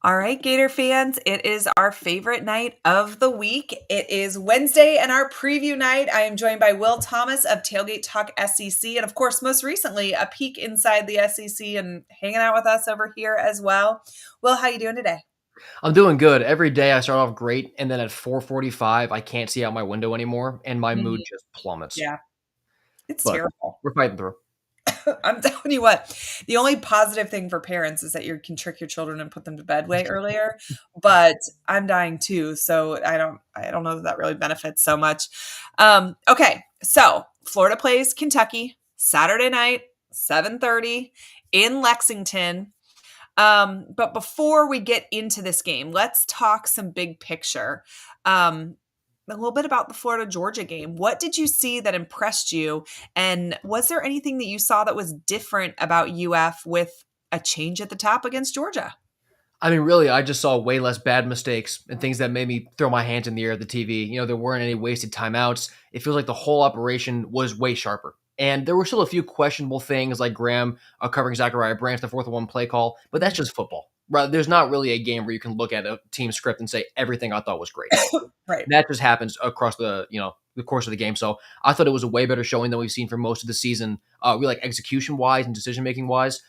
All right, Gator fans, it is our favorite night of the week. It is Wednesday and our preview night. I am joined by Will Thomas of Tailgate Talk SEC, and of course, most recently, a peek inside the SEC and hanging out with us over here as well. Will, how you doing today? I'm doing good. Every day I start off great, and then at 4:45, I can't see out my window anymore, and my mood Mhm. just plummets. Yeah, it's But terrible. we're fighting through. I'm telling you what, the only positive thing for parents is that you can trick your children and put them to bed way earlier, but I'm dying too, so I don't know that that really benefits so much. Okay, so Florida plays Kentucky Saturday night, 7:30 in Lexington. But before we get into this game, let's talk some big picture. A little bit about the Florida Georgia game. What did you see that impressed you? And was there anything that you saw that was different about UF with a change at the top against Georgia? I mean, really, I just saw way less bad mistakes and things that made me throw my hands in the air at the TV. There weren't any wasted timeouts. It feels like the whole operation was way sharper. And there were still a few questionable things like Graham covering Zachariah Branch, the 4th and 1 play call, but that's just football. Right? There's not really a game where you can look at a team script and say everything I thought was great. Right. That just happens across the course of the game. So I thought it was a way better showing than we've seen for most of the season. Really like execution wise and decision making wise.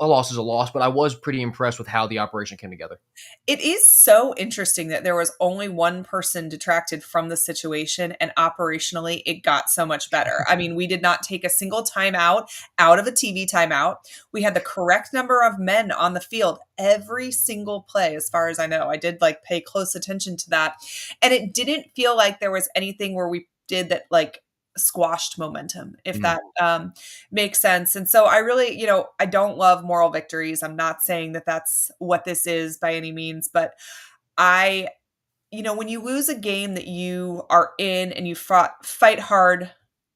A loss is a loss, but I was pretty impressed with how the operation came together. It is so interesting that there was only one person detracted from the situation, and operationally, it got so much better. I mean, we did not take a single timeout out of a TV timeout. We had the correct number of men on the field every single play, as far as I know. I did pay close attention to that. And it didn't feel like there was anything where we did that squashed momentum, if Mhm. that makes sense. And so I really, I don't love moral victories. I'm not saying that that's what this is by any means, but I, when you lose a game that you are in and you fight hard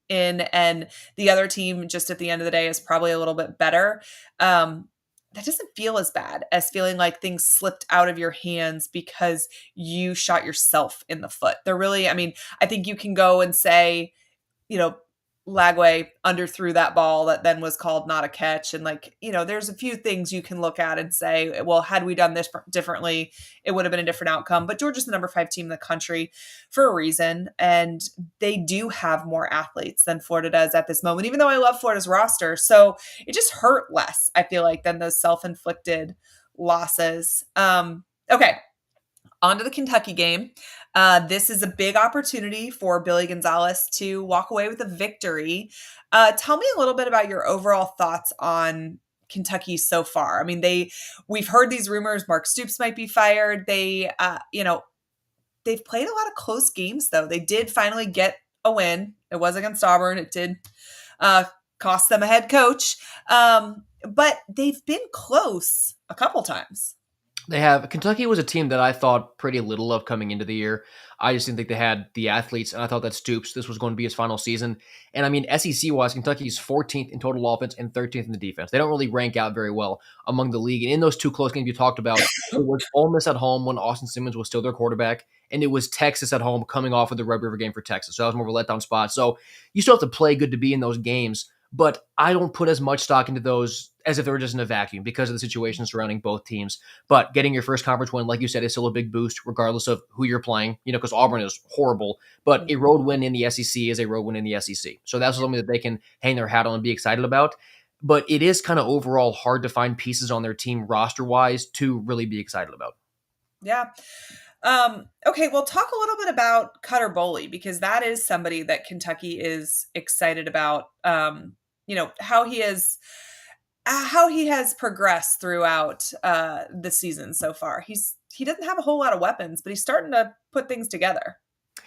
in, and the other team just at the end of the day is probably a little bit better, that doesn't feel as bad as feeling like things slipped out of your hands because you shot yourself in the foot. They're really, I mean, I think you can go and say, you know, Lagway underthrew that ball that then was called not a catch. And there's a few things you can look at and say, well, had we done this differently, it would have been a different outcome. But Georgia's the number 5 team in the country for a reason. And they do have more athletes than Florida does at this moment, even though I love Florida's roster. So it just hurt less, I feel like, than those self-inflicted losses. Okay. On to the Kentucky game. This is a big opportunity for Billy Gonzalez to walk away with a victory. Tell me a little bit about your overall thoughts on Kentucky so far. I mean, we've heard these rumors. Mark Stoops might be fired. They've played a lot of close games though. They did finally get a win. It was against Auburn. It did uh, cost them a head coach, but they've been close a couple times. They have Kentucky was a team that I thought pretty little of coming into the year. I just didn't think they had the athletes, and I thought that Stoops, this was going to be his final season. And I mean, SEC wise, Kentucky's 14th in total offense and 13th in the defense. They don't really rank out very well among the league. And in those two close games you talked about, it was Ole Miss at home when Austin Simmons was still their quarterback, and it was Texas at home coming off of the Red River game for Texas. So that was more of a letdown spot. So you still have to play good to be in those games. But I don't put as much stock into those as if they were just in a vacuum because of the situation surrounding both teams. But getting your first conference win, like you said, is still a big boost, regardless of who you're playing, because Auburn is horrible. But a road win in the SEC is a road win in the SEC. So that's something that they can hang their hat on and be excited about. But it is kind of overall hard to find pieces on their team roster-wise to really be excited about. Yeah. Okay, well, talk a little bit about Cutter Boley because that is somebody that Kentucky is excited about. How he has progressed throughout the season so far. He doesn't have a whole lot of weapons, but he's starting to put things together.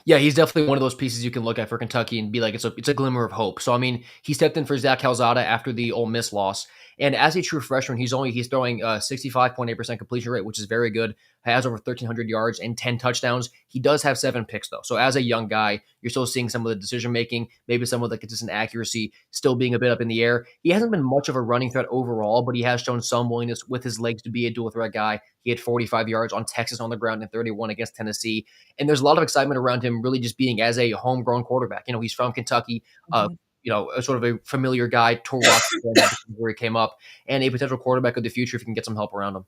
Yeah, he's definitely one of those pieces you can look at for Kentucky and be like, it's a glimmer of hope. So I mean, he stepped in for Zach Calzada after the Ole Miss loss, and as a true freshman, he's throwing 65.8% completion rate, which is very good. Has over 1,300 yards and 10 touchdowns. He does have 7 picks though. So as a young guy, you're still seeing some of the decision making, maybe some of the consistent accuracy still being a bit up in the air. He hasn't been much of a running threat overall, but he has shown some willingness with his legs to be a dual threat guy. He had 45 yards on Texas on the ground and 31 against Tennessee. And there's a lot of excitement around him really just being as a homegrown quarterback. He's from Kentucky, Mhm. a sort of a familiar guy to watch where he came up, and a potential quarterback of the future if he can get some help around him.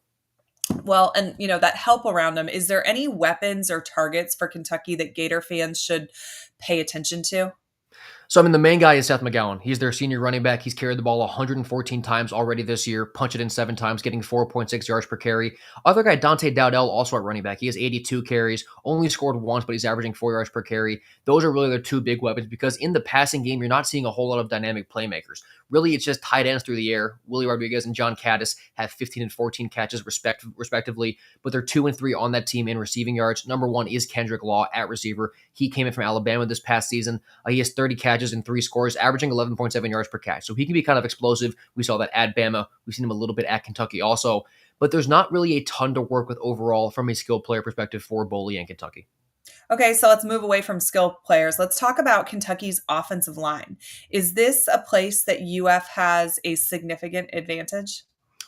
Well, and that help around them. Is there any weapons or targets for Kentucky that Gator fans should pay attention to? So, I mean, the main guy is Seth McGowan. He's their senior running back. He's carried the ball 114 times already this year, punched it in 7 times, getting 4.6 yards per carry. Other guy, Dante Dowdell, also at running back. He has 82 carries, only scored once, but he's averaging 4 yards per carry. Those are really their two big weapons because in the passing game, you're not seeing a whole lot of dynamic playmakers. Really, it's just tight ends through the air. Willie Rodriguez and John Caddis have 15 and 14 catches respectively, but they're 2 and 3 on that team in receiving yards. Number one is Kendrick Law at receiver. He came in from Alabama this past season. He has 30 catches and 3 scores, averaging 11.7 yards per catch. So he can be kind of explosive. We saw that at Bama. We've seen him a little bit at Kentucky also. But there's not really a ton to work with overall from a skill player perspective for Boley and Kentucky. Okay, so let's move away from skill players. Let's talk about Kentucky's offensive line. Is this a place that UF has a significant advantage?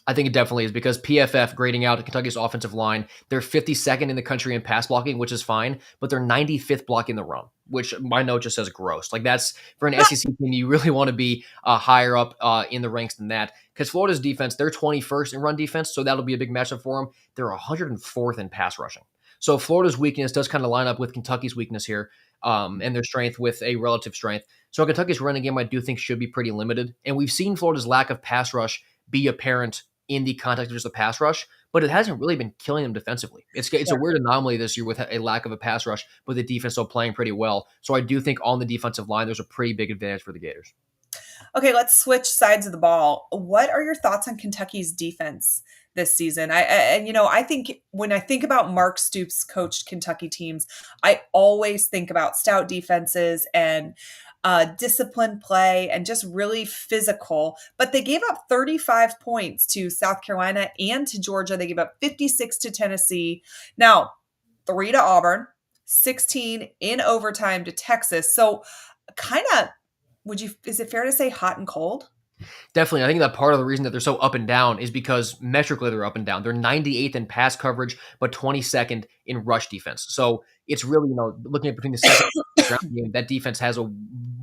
I think it definitely is because PFF grading out Kentucky's offensive line, they're 52nd in the country in pass blocking, which is fine, but they're 95th blocking the run, which my note just says gross. Like that's for an SEC team, you really want to be higher up in the ranks than that. Because Florida's defense, they're 21st in run defense, so that'll be a big matchup for them. They're 104th in pass rushing. So Florida's weakness does kind of line up with Kentucky's weakness here, and their strength with a relative strength. So Kentucky's running game, I do think, should be pretty limited. And we've seen Florida's lack of pass rush be apparent in the context of just a pass rush, but it hasn't really been killing them defensively. It's a weird anomaly this year with a lack of a pass rush, but the defense still playing pretty well. So I do think on the defensive line, there's a pretty big advantage for the Gators. Okay, let's switch sides of the ball. What are your thoughts on Kentucky's defense this season? I think when I think about Mark Stoops coached Kentucky teams, I always think about stout defenses and disciplined play and just really physical. But they gave up 35 points to South Carolina and to Georgia. They gave up 56 to Tennessee. Now, 3 to Auburn, 16 in overtime to Texas. So kind of is it fair to say hot and cold? Definitely. I think that part of the reason that they're so up and down is because metrically they're up and down. They're 98th in pass coverage, but 22nd in rush defense. So it's really, looking at between the second and ground game, that defense has a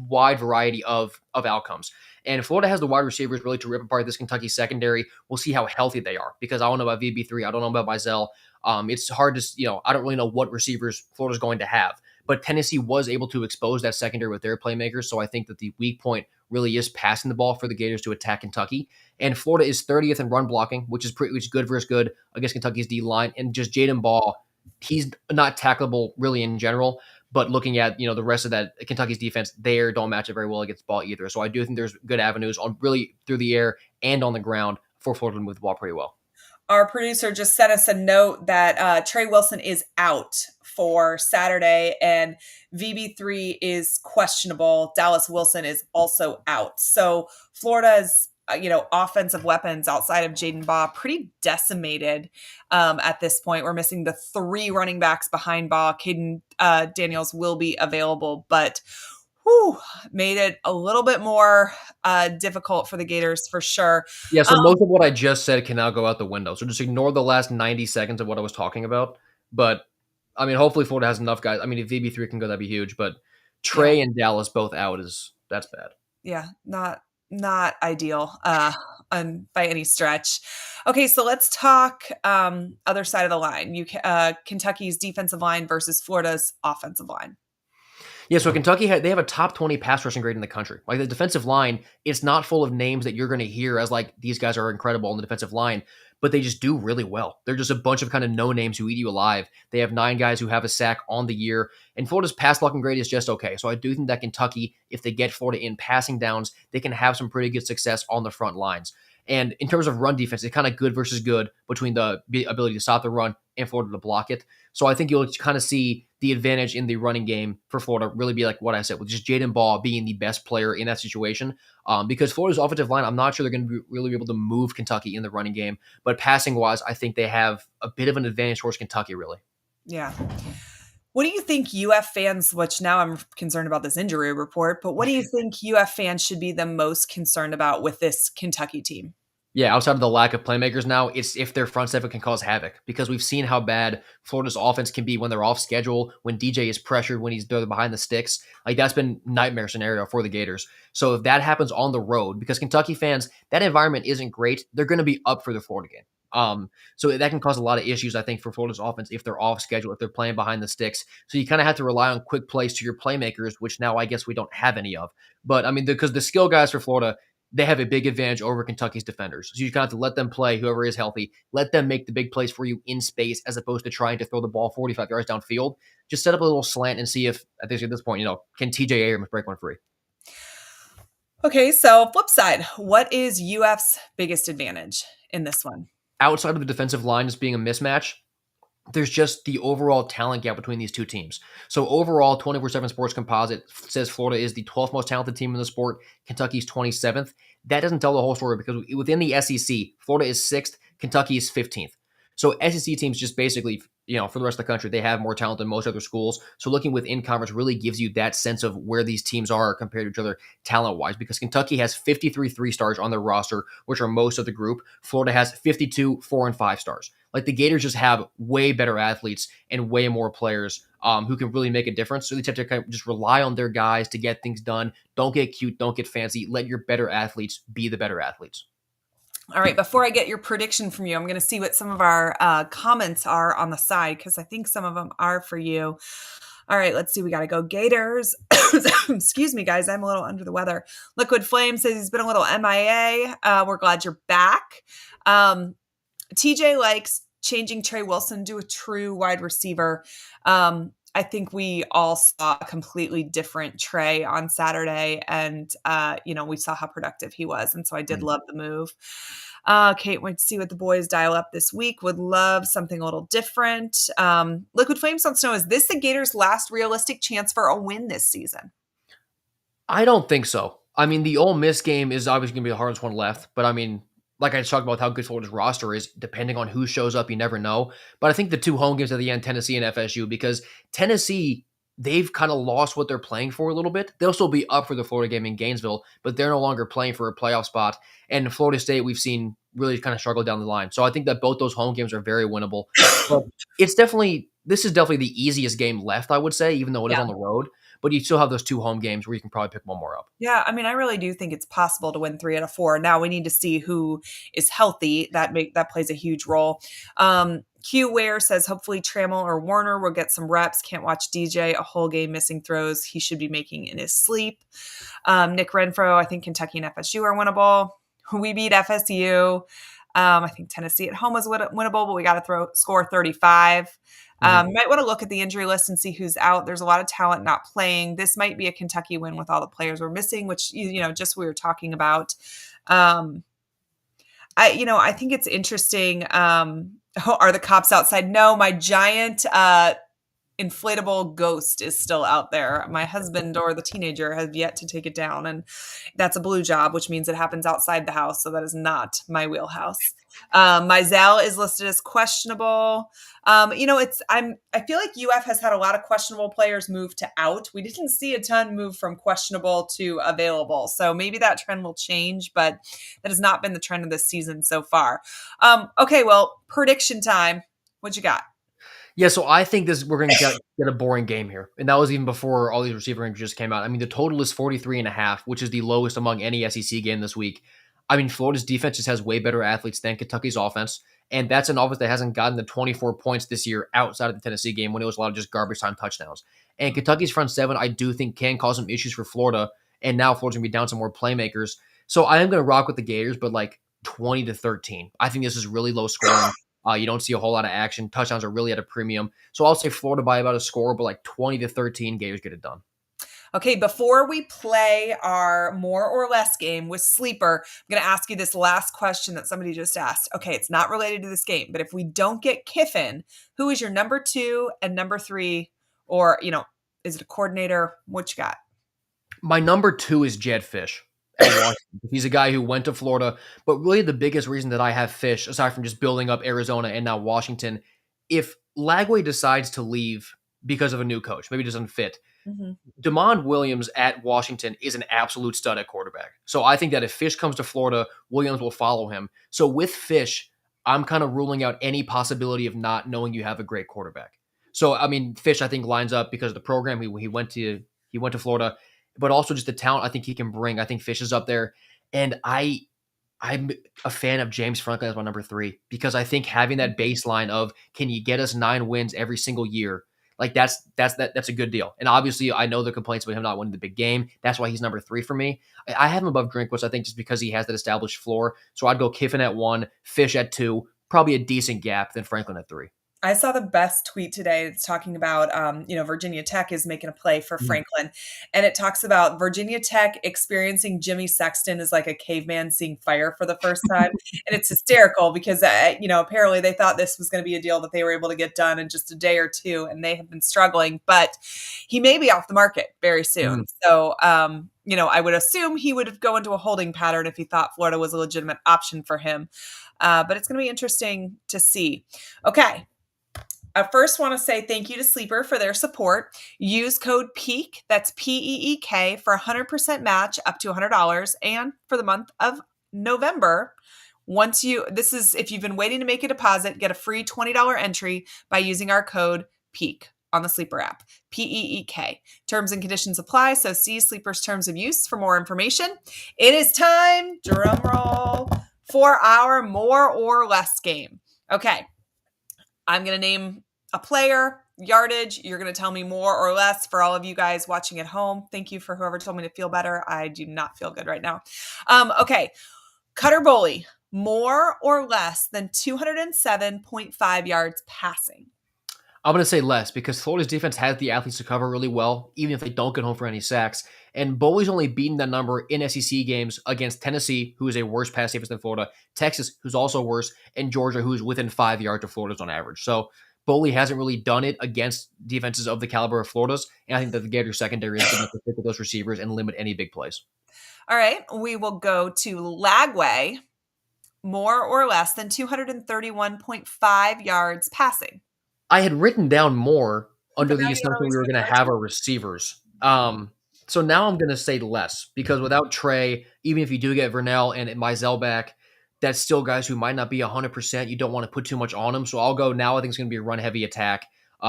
wide variety of outcomes. And Florida has the wide receivers really to rip apart this Kentucky secondary. We'll see how healthy they are because I don't know about VB3. I don't know about Mizell. It's hard to, I don't really know what receivers Florida's going to have. But Tennessee was able to expose that secondary with their playmakers. So I think that the weak point really is passing the ball for the Gators to attack Kentucky. And Florida is 30th in run blocking, which is good versus good against Kentucky's D line. And just Jaden Ball, he's not tackleable really in general. But looking at the rest of that Kentucky's defense, they don't match it very well against the ball either. So I do think there's good avenues on really through the air and on the ground for Florida to move the ball pretty well. Our producer just sent us a note that Trey Wilson is out for Saturday and VB3 is questionable. Dallas Wilson is also out. So Florida's offensive weapons outside of Jaden Baugh pretty decimated at this point. We're missing the 3 running backs behind Baugh. Caden Daniels will be available, but made it a little bit more difficult for the Gators for sure. Yeah, so most of what I just said can now go out the window. So just ignore the last 90 seconds of what I was talking about. But, I mean, hopefully Florida has enough guys. I mean, if VB3 can go, that'd be huge. But Trey and Dallas both out that's bad. Yeah, not ideal by any stretch. Okay, so let's talk other side of the line. Kentucky's defensive line versus Florida's offensive line. Yeah, so Kentucky they have a top 20 pass rushing grade in the country. Like the defensive line, it's not full of names that you're going to hear as like these guys are incredible on the defensive line, but they just do really well. They're just a bunch of kind of no names who eat you alive. They have 9 guys who have a sack on the year, and Florida's pass blocking grade is just okay. So I do think that Kentucky, if they get Florida in passing downs, they can have some pretty good success on the front lines. And in terms of run defense, it's kind of good versus good between the ability to stop the run and Florida to block it. So I think you'll kind of see the advantage in the running game for Florida really be like what I said, with just Jaden Ball being the best player in that situation. Because Florida's offensive line, I'm not sure they're going to really be able to move Kentucky in the running game. But passing-wise, I think they have a bit of an advantage towards Kentucky, really. Yeah. What do you think UF fans, which now I'm concerned about this injury report, but what do you think UF fans should be the most concerned about with this Kentucky team? Yeah, outside of the lack of playmakers now, it's if their front seven can cause havoc, because we've seen how bad Florida's offense can be when they're off schedule, when DJ is pressured, when they're behind the sticks. Like that's been nightmare scenario for the Gators. So if that happens on the road, because Kentucky fans, that environment isn't great, they're going to be up for the Florida game. So that can cause a lot of issues, I think, for Florida's offense if they're off schedule, if they're playing behind the sticks. So you kind of have to rely on quick plays to your playmakers, which now I guess we don't have any of. But I mean, because the skill guys for Florida, they have a big advantage over Kentucky's defenders. So you kind of have to let them play, whoever is healthy, let them make the big plays for you in space as opposed to trying to throw the ball 45 yards downfield. Just set up a little slant and see if, at this point, can TJ Abrams break one free? Okay, so flip side, what is UF's biggest advantage in this one? Outside of the defensive line as being a mismatch, there's just the overall talent gap between these two teams. So overall, 24/7 Sports Composite says Florida is the 12th most talented team in the sport. Kentucky's 27th. That doesn't tell the whole story because within the SEC, Florida is 6th, Kentucky is 15th. So SEC teams just basically, for the rest of the country, they have more talent than most other schools. So looking within conference really gives you that sense of where these teams are compared to each other talent-wise, because Kentucky has 53 3-stars on their roster, which are most of the group. Florida has 52 4 and 5 stars. Like the Gators just have way better athletes and way more players who can really make a difference. So they have to kind of just rely on their guys to get things done. Don't get cute. Don't get fancy. Let your better athletes be the better athletes. All right, before I get your prediction from you, I'm going to see what some of our comments are on the side because I think some of them are for you. All right, let's see. We got to go Gators. Excuse me, guys. I'm a little under the weather. Liquid Flame says he's been a little MIA. We're glad you're back. TJ likes changing Trey Wilson to a true wide receiver. I think we all saw a completely different Trey on Saturday, and we saw how productive he was, and so I did love the move. Can't wait to see what the boys dial up this week. Would love something a little different. Liquid Flames wants to know, is this the Gators' last realistic chance for a win this season? I don't think so. I mean, the Ole Miss game is obviously going to be the hardest one left, but I mean, like I just talked about how good Florida's roster is, depending on who shows up, you never know. But I think the two home games at the end, Tennessee and FSU, because Tennessee, they've kind of lost what they're playing for a little bit. They'll still be up for the Florida game in Gainesville, but they're no longer playing for a playoff spot. And Florida State, we've seen really kind of struggle down the line. So I think that both those home games are very winnable. But this is definitely the easiest game left, I would say, even though it is on the road. But you still have those two home games where you can probably pick one more up. Yeah, I mean, I really do think it's possible to win 3 out of 4. Now we need to see who is healthy. That plays a huge role. Q Ware says hopefully Trammell or Warner will get some reps. Can't watch DJ a whole game missing throws he should be making in his sleep. Nick Renfro, I think Kentucky and FSU are winnable. We beat FSU. I think Tennessee at home was winnable, but we got to score 35. Might want to look at the injury list and see who's out. There's a lot of talent not playing. This might be a Kentucky win with all the players we're missing, which, just we were talking about. I think it's interesting. Are the cops outside? No, my giant inflatable ghost is still out there. My husband or the teenager has yet to take it down, and that's a blue job, which means it happens outside the house, so that is not my wheelhouse. Mizell is listed as questionable. I feel like UF has had a lot of questionable players move to out. We didn't see a ton move from questionable to available, so maybe that trend will change, but that has not been the trend of this season so far. Okay, well, prediction time. What you got? Yeah, so I think we're going to get a boring game here. And that was even before all these receiver injuries came out. I mean, the total is 43.5, which is the lowest among any SEC game this week. I mean, Florida's defense just has way better athletes than Kentucky's offense. And that's an offense that hasn't gotten the 24 points this year outside of the Tennessee game when it was a lot of just garbage time touchdowns. And Kentucky's front seven, I do think, can cause some issues for Florida. And now Florida's going to be down some more playmakers. So I am going to rock with the Gators, but like 20-13. I think this is really low scoring. You don't see a whole lot of action. Touchdowns are really at a premium. So I'll say Florida by about a score, but like 20-13, Gators get it done. Okay, before we play our more or less game with Sleeper, I'm going to ask you this last question that somebody just asked. Okay, it's not related to this game, but if we don't get Kiffin, who is your number 2 and number 3? Or, is it a coordinator? What you got? My number 2 is Jed Fish. He's a guy who went to Florida, but really the biggest reason that I have Fish, aside from just building up Arizona and now Washington, if Lagway decides to leave because of a new coach, maybe it doesn't fit, DeMond Williams at Washington is an absolute stud at quarterback. So I think that if Fish comes to Florida, Williams will follow him. So with Fish, I'm kind of ruling out any possibility of not knowing you have a great quarterback. So, I mean, Fish, I think, lines up because of the program he went to Florida, but also just the talent I think he can bring. I think Fish is up there. And I I'm a fan of James Franklin as my number 3 because I think having that baseline of can you get us 9 wins every single year, like that's a good deal. And obviously, I know the complaints about him not winning the big game. That's why he's number 3 for me. I have him above Drinkwitz, I think, just because he has that established floor. So I'd go Kiffin at 1, Fish at 2, probably a decent gap, then Franklin at 3. I saw the best tweet today. It's talking about, Virginia Tech is making a play for Mhm. Franklin. And it talks about Virginia Tech experiencing Jimmy Sexton as like a caveman seeing fire for the first time. And it's hysterical because, apparently they thought this was going to be a deal that they were able to get done in just a day or two. And they have been struggling, but he may be off the market very soon. Mhm. So, I would assume he would go into a holding pattern if he thought Florida was a legitimate option for him. But it's going to be interesting to see. Okay. I first want to say thank you to Sleeper for their support. Use code PEAK, that's PEEK, for 100% match up to $100. And for the month of November, if you've been waiting to make a deposit, get a free $20 entry by using our code PEAK on the Sleeper app, PEEK. Terms and conditions apply, so see Sleeper's terms of use for more information. It is time, drum roll, for our more or less game. Okay, I'm going to name a player, yardage. You're going to tell me more or less for all of you guys watching at home. Thank you for whoever told me to feel better. I do not feel good right now. Okay. Cutter Boley, more or less than 207.5 yards passing. I'm going to say less because Florida's defense has the athletes to cover really well, even if they don't get home for any sacks. And Bowley's only beaten that number in SEC games against Tennessee, who is a worse pass defense than Florida, Texas, who's also worse, and Georgia, who's within 5 yards of Florida's on average. So Bowley hasn't really done it against defenses of the caliber of Florida's. And I think that the Gators secondary is going to pick with those receivers and limit any big plays. All right. We will go to Lagway, more or less than 231.5 yards passing. I had written down more But under now the you don't assumption we always were put going to have our receivers. So now I'm going to say less because without Trey, even if you do get Vernell and Mizell back, that's still guys who might not be 100%. You don't want to put too much on them. So I'll go now. I think it's going to be a run heavy attack.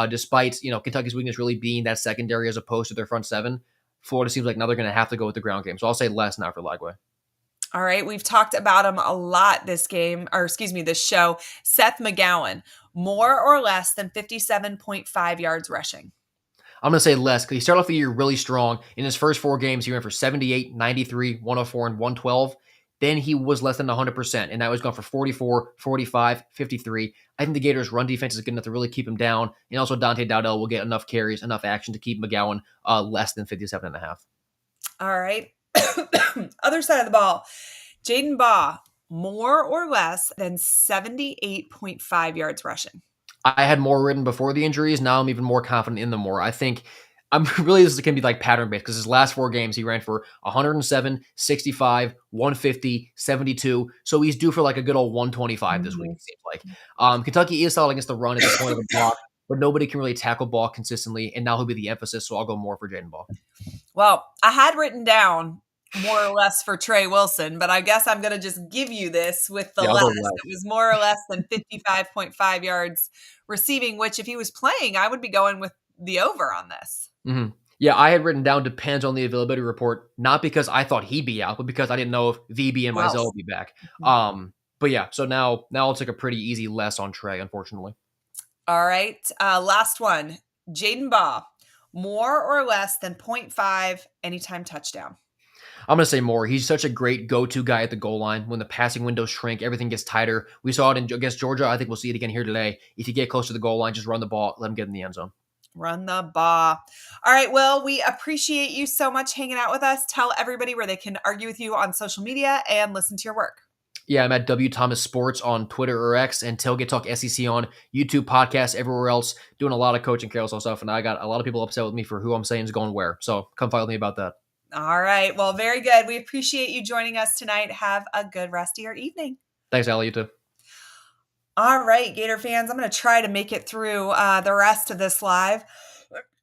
Despite Kentucky's weakness really being that secondary as opposed to their front seven, Florida seems like now they're going to have to go with the ground game. So I'll say less now for Lagway. All right. We've talked about him a lot this show. Seth McGowan, more or less than 57.5 yards rushing. I'm going to say less because he started off the year really strong. In his first 4 games, he ran for 78, 93, 104, and 112. Then he was less than 100%, and now he's gone for 44, 45, 53. I think the Gators' run defense is good enough to really keep him down, and also Dante Dowdell will get enough carries, enough action to keep McGowan less than 57.5. All right. Other side of the ball, Jaden Baugh, more or less than 78.5 yards rushing. I had more written before the injuries. Now I'm even more confident in them more. I think I'm really this can be like pattern based because his last 4 games he ran for 107, 65, 150, 72. So he's due for like a good old 125 this week, it seems like. Kentucky is solid against the run at the point of the block, but nobody can really tackle ball consistently. And now he'll be the emphasis. So I'll go more for Jaden Baugh. Well, I had written down more or less for Trey Wilson, but I guess I'm going to just give you this with the less. It was more or less than 55.5 yards receiving, which if he was playing, I would be going with the over on this. Mm-hmm. Yeah, I had written down depends on the availability report, not because I thought he'd be out, but because I didn't know if VB and Mizell would be back. But yeah, so now I'll take a pretty easy less on Trey, unfortunately. All right. Last one. Jaden Baugh, more or less than 0.5 anytime touchdown. I'm going to say more. He's such a great go-to guy at the goal line. When the passing windows shrink, everything gets tighter. We saw it against Georgia. I think we'll see it again here today. If you get close to the goal line, just run the ball, let him get in the end zone. Run the ball. All right, Will, we appreciate you so much hanging out with us. Tell everybody where they can argue with you on social media and listen to your work. Yeah, I'm at W Thomas Sports on Twitter or X and Tailgate Talk SEC on YouTube, podcasts, everywhere else. Doing a lot of coaching carousel stuff, and I got a lot of people upset with me for who I'm saying is going where. So come fight with me about that. All right. Well, very good. We appreciate you joining us tonight. Have a good rest of your evening. Thanks, Allie. You too. All right, Gator fans. I'm going to try to make it through the rest of this live.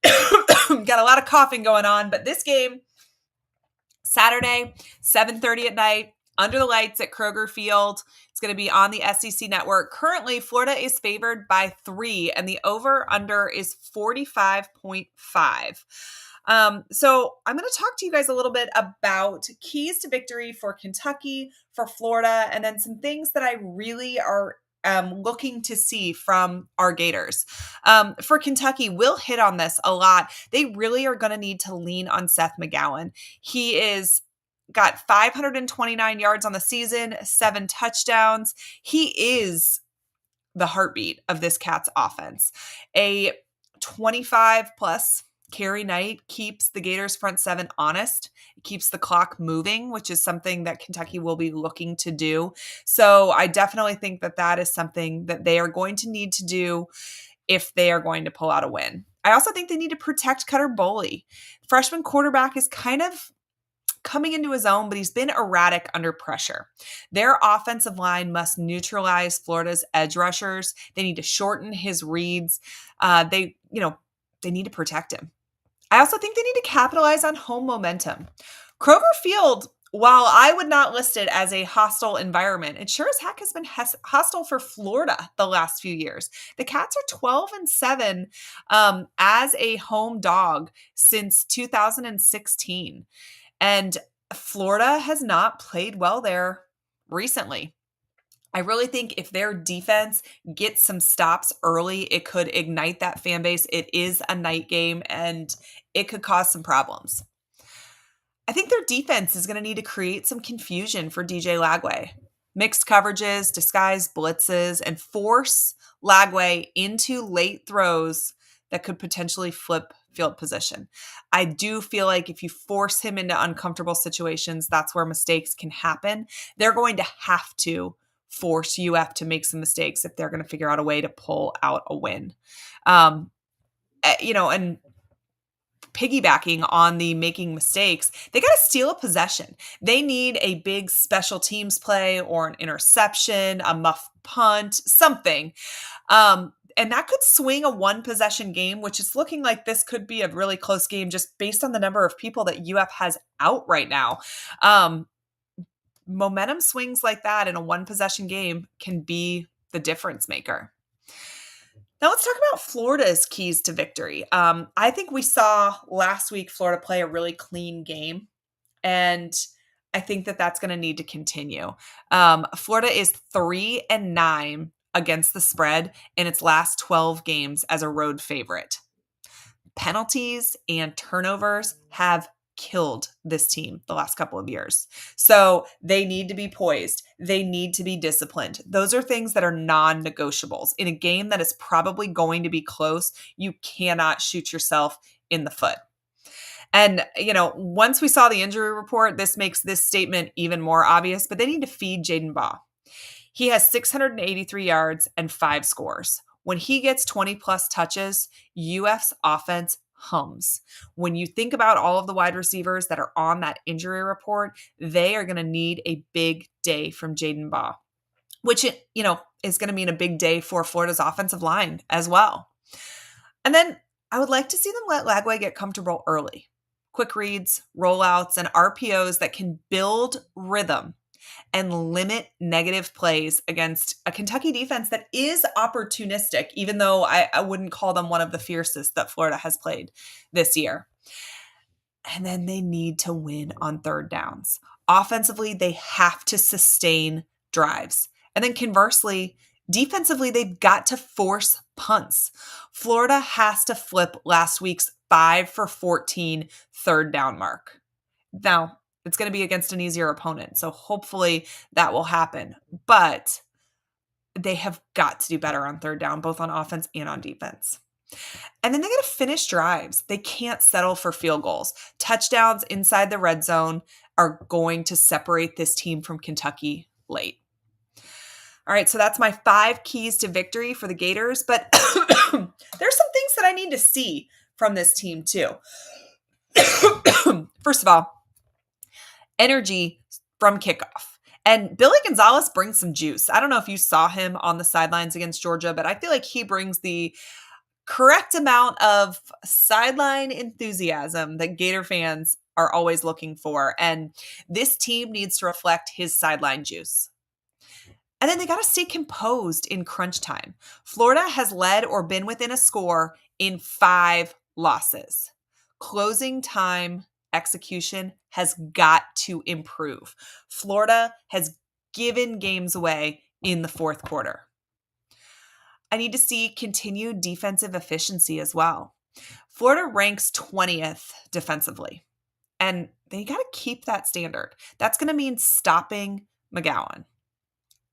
Got a lot of coughing going on, but this game, Saturday, 7:30 at night, under the lights at Kroger Field. It's going to be on the SEC Network. Currently, Florida is favored by 3, and the over-under is 45.5. So I'm going to talk to you guys a little bit about keys to victory for Kentucky, for Florida, and then some things that I really are looking to see from our Gators. For Kentucky, we'll hit on this a lot. They really are going to need to lean on Seth McGowan. He is got 529 yards on the season, 7 touchdowns. He is the heartbeat of this Cats offense. A 25 plus carry night keeps the Gators front seven honest. It keeps the clock moving, which is something that Kentucky will be looking to do. So I definitely think that that is something that they are going to need to do if they are going to pull out a win. I also think they need to protect Cutter Boley. Freshman quarterback is kind of coming into his own, but he's been erratic under pressure. Their offensive line must neutralize Florida's edge rushers. They need to shorten his reads. They need to protect him. I also think they need to capitalize on home momentum. Kroger Field, while I would not list it as a hostile environment, it sure as heck has been hostile for Florida the last few years. The Cats are 12-7 as a home dog since 2016. And Florida has not played well there recently. I really think if their defense gets some stops early, it could ignite that fan base. It is a night game and it could cause some problems. I think their defense is going to need to create some confusion for DJ Lagway. Mixed coverages, disguised blitzes, and force Lagway into late throws that could potentially flip field position. I do feel like if you force him into uncomfortable situations, that's where mistakes can happen. They're going to have to force UF to make some mistakes if they're going to figure out a way to pull out a win. And piggybacking on the making mistakes, they got to steal a possession. They need a big special teams play or an interception, a muff punt, something. And that could swing a one possession game, which is looking like this could be a really close game just based on the number of people that UF has out right now. Momentum swings like that in a one possession game can be the difference maker. Now let's talk about Florida's keys to victory. I think we saw last week Florida play a really clean game, and I think that that's going to need to continue. Florida is 3-9 against the spread in its last 12 games as a road favorite. Penalties and turnovers have killed this team the last couple of years. So they need to be poised. They need to be disciplined. Those are things that are non-negotiables. In a game that is probably going to be close, you cannot shoot yourself in the foot. And, once we saw the injury report, this makes this statement even more obvious, but they need to feed Jaden Baugh. He has 683 yards and 5 scores. When he gets 20 plus touches, UF's offense hums. When you think about all of the wide receivers that are on that injury report, they are going to need a big day from Jaden Baugh, which, is going to mean a big day for Florida's offensive line as well. And then I would like to see them let Lagway get comfortable early. Quick reads, rollouts, and RPOs that can build rhythm and limit negative plays against a Kentucky defense that is opportunistic, even though I wouldn't call them one of the fiercest that Florida has played this year. And then they need to win on third downs. Offensively, they have to sustain drives. And then conversely, defensively, they've got to force punts. Florida has to flip last week's 5 for 14 third down mark. Now, it's going to be against an easier opponent, so hopefully that will happen. But they have got to do better on third down, both on offense and on defense. And then they got to finish drives. They can't settle for field goals. Touchdowns inside the red zone are going to separate this team from Kentucky late. All right, so that's my 5 keys to victory for the Gators, but there's some things that I need to see from this team too. First of all, energy from kickoff. And Billy Gonzalez brings some juice. I don't know if you saw him on the sidelines against Georgia, but I feel like he brings the correct amount of sideline enthusiasm that Gator fans are always looking for. And this team needs to reflect his sideline juice. And then they got to stay composed in crunch time. Florida has led or been within a score in 5 losses. Closing time execution has got to improve. Florida has given games away in the fourth quarter. I need to see continued defensive efficiency as well. Florida ranks 20th defensively, and they got to keep that standard. That's going to mean stopping McGowan.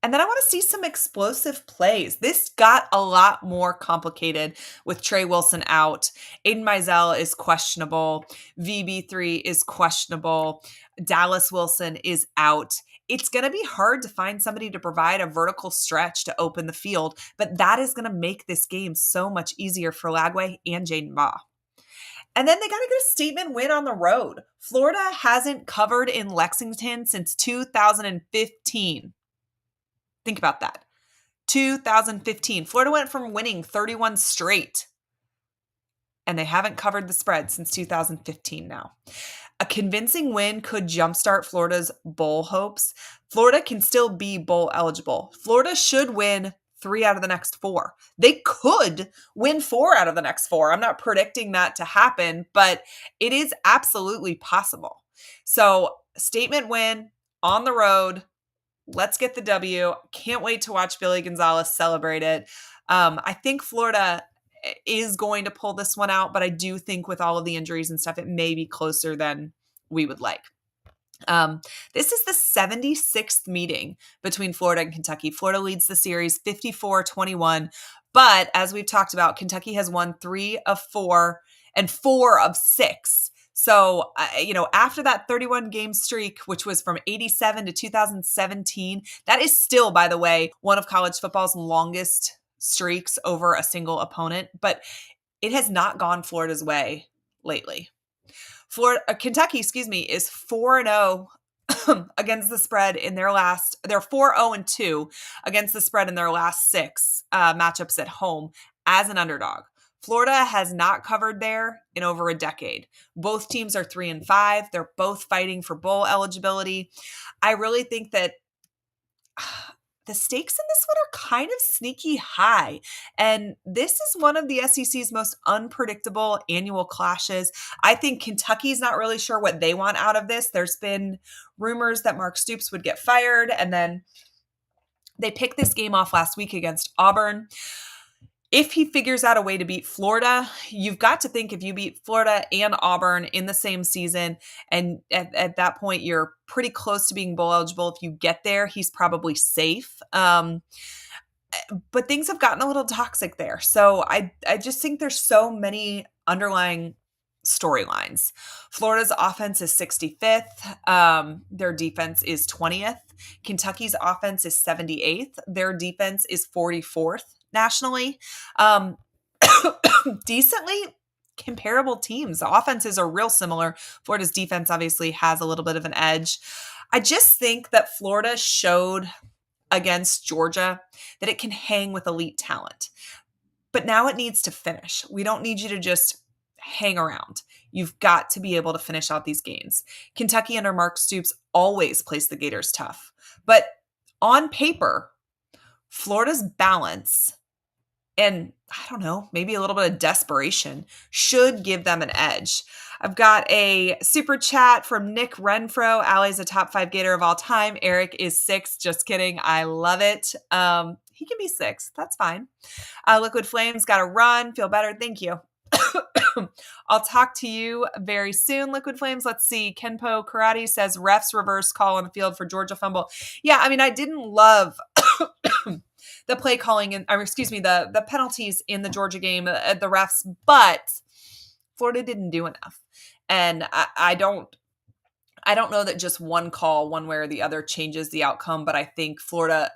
And then I want to see some explosive plays. This got a lot more complicated with Trey Wilson out. Aiden Mizell is questionable. VB3 is questionable. Dallas Wilson is out. It's going to be hard to find somebody to provide a vertical stretch to open the field, but that is going to make this game so much easier for Lagway and Jaden Baugh. And then they got to get a statement win on the road. Florida hasn't covered in Lexington since 2015. Think about that. 2015. Florida went from winning 31 straight, and they haven't covered the spread since 2015 now. A convincing win could jumpstart Florida's bowl hopes. Florida can still be bowl eligible. Florida should win 3 out of the next 4. They could win 4 out of the next 4. I'm not predicting that to happen, but it is absolutely possible. So, statement win on the road. Let's get the W. Can't wait to watch Billy Gonzalez celebrate it. I think Florida is going to pull this one out, but I do think with all of the injuries and stuff, it may be closer than we would like. This is the 76th meeting between Florida and Kentucky. Florida leads the series 54-21. But as we've talked about, Kentucky has won 3 of 4 and 4 of 6. So, after that 31 game streak, which was from 87 to 2017, that is still, by the way, one of college football's longest streaks over a single opponent, but it has not gone Florida's way lately. Kentucky, is 4-0 against the spread in they're 4-0-2 against the spread in their last 6 matchups at home as an underdog. Florida has not covered there in over a decade. Both teams are 3-5. They're both fighting for bowl eligibility. I really think that the stakes in this one are kind of sneaky high. And this is one of the SEC's most unpredictable annual clashes. I think Kentucky's not really sure what they want out of this. There's been rumors that Mark Stoops would get fired, and then they picked this game off last week against Auburn. If he figures out a way to beat Florida, you've got to think if you beat Florida and Auburn in the same season, and at that point, you're pretty close to being bowl eligible. If you get there, he's probably safe. But things have gotten a little toxic there. So I just think there's so many underlying storylines. Florida's offense is 65th. Their defense is 20th. Kentucky's offense is 78th. Their defense is 44th nationally. Decently comparable teams. The offenses are real similar. Florida's defense obviously has a little bit of an edge. I just think that Florida showed against Georgia that it can hang with elite talent. But now it needs to finish. We don't need you to just hang around. You've got to be able to finish out these games. Kentucky under Mark Stoops always plays the Gators tough. But on paper, Florida's balance and I don't know, maybe a little bit of desperation should give them an edge. I've got a super chat from Nick Renfro. Allie's a top 5 Gator of all time. Eric is 6. Just kidding. I love it. He can be 6. That's fine. Liquid Flames got to run. Feel better. Thank you. I'll talk to you very soon, Liquid Flames. Let's see. Kenpo Karate says refs reverse call on the field for Georgia fumble. Yeah, I mean, I didn't love the play calling the penalties in the Georgia game, the refs, but Florida didn't do enough. And I don't know that just one call, one way or the other, changes the outcome, but I think Florida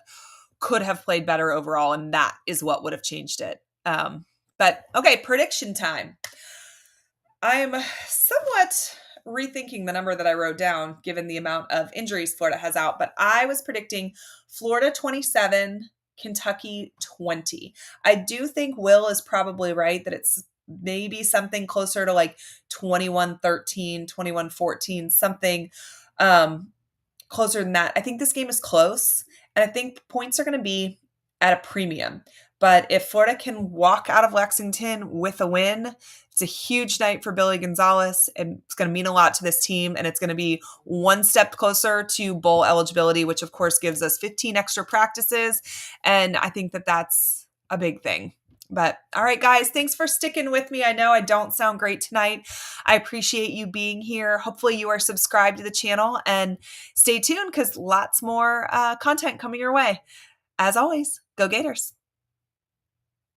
could have played better overall, and that is what would have changed it. But okay, prediction time. I'm somewhat rethinking the number that I wrote down, given the amount of injuries Florida has out, but I was predicting Florida 27, Kentucky 20. I do think Will is probably right that it's maybe something closer to like 21-13, 21-14, something closer than that. I think this game is close, and I think points are going to be at a premium. But if Florida can walk out of Lexington with a win, it's a huge night for Billy Gonzalez. It's going to mean a lot to this team, and it's going to be one step closer to bowl eligibility, which of course gives us 15 extra practices. And I think that that's a big thing. But all right, guys, thanks for sticking with me. I know I don't sound great tonight. I appreciate you being here. Hopefully, you are subscribed to the channel and stay tuned because lots more content coming your way. As always, go Gators.